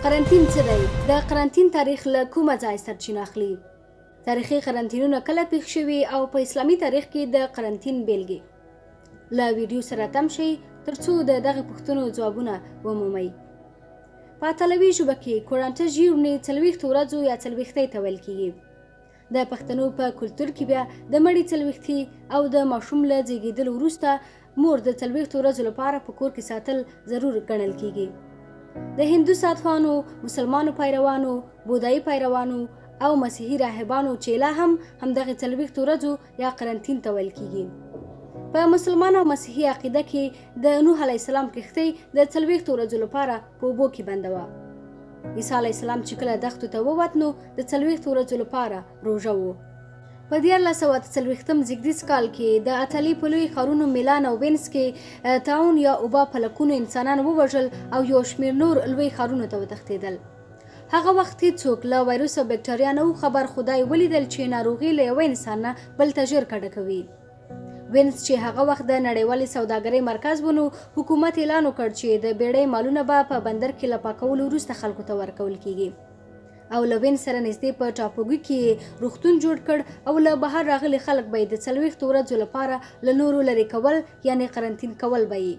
قرنطین څه دی؟ د قرنطین تاریخ له کومه ځای سرچینه اخلي؟ تاریخي قرنطینونه کله پیښ شوي او په اسلامي تاریخ کې د قرنطین بیلګې؟ له ویډیو سره تم شئ ترڅو د دغه پوښتنو ځوابونه ومومئ. په ایتالوي ژبه کې کورانټه ژیرونې 40 ورځو یا 40 ته ویل کیږي. د پښتنو په کلتور کې بیا د مړي 40 او د ماشوم له زیږیدلو وروسته مور د 40 ورځو لپاره په کور کې ساتل ضرور ګڼل کیږي. د هندو ساتوانو، مسلمانو پیروانو، بودایي پیروانو او مسیحي راهبانو چیله هم همدغه 40 ورځو یا قرنطین ته ویل کیږي. په مسلمان او مسیحي عقیده کې د نوح علیه السلام کښتۍ د 40 ورځو لپاره په اوبو کې بنده وه. عیسی علیه السلام چې کله دښتو ته ووت نو د 40 ورځو لپاره روژه و. په 1443 زیږدیز کال کې د اټالي په لوی ښارونو میلان او وینس کې طاعون یا وبا په لکونو انسانان ووژل او یو شمېر نور لوی ښارونو ته وتښتېدل. هغه وخت هېڅوک له وایروس او بکټریا نه و خبر، خدای ولیدل چې ناروغي له یوه انسان نه بل ته ژر کډه کوي. وینس چې هغه وخت د نړیوالې سوداګرۍ مرکز و نو حکومت اعلان وکړ چې د بیړۍ مالونه به په بندر کې له پاکولو وروسته خلکو ته ورکول کیږي. او له وینس سره نږدې په ټاپوګي کې روغتون جوړ کړ او له بهر راغلي خلک به یې د 40 ورځو لپاره له نورو لرې کول یعنې قرنطین کول به یې.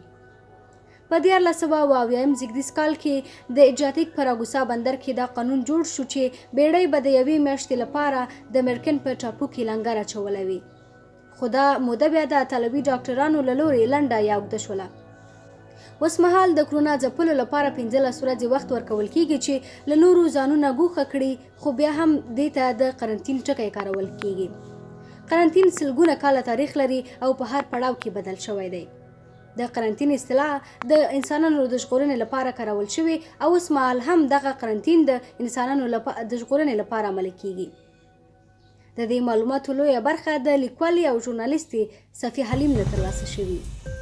په 1480 زیږدیز کال کې د اجاتیک پراګوسا بندر کې دا قانون جوړ شو چې بیړۍ به د یوې میاشتې لپاره د مرکن په ټاپو کې لنګر اچولی وي. خو دا موده بیا د ایټالوي ډاکټرانو له لورې لنډه یا اوږده شوله. اوس مهال د کرونا ځپلو لپاره 15 ورځې وخت ورکول کیږي چې له نورو ځانونه ګوښه کړي، خو بیا هم دې ته د قرنطین ټکی کارول کیږي. قرنطین سلګونه کاله تاریخ لري او په هر پړاو کې بدل شوی دی. د قرنطین اصطلاح د انسانانو د ژغورنې لپاره کارول شوی او اوس مهال هم دغه قرنطین د انسانانو د ژغورنې لپاره عملي کیږي. د دې معلوماتو لویه برخه د لیکوالې او ژورنالیستې صفیه حلیم نه ترلاسه شوې.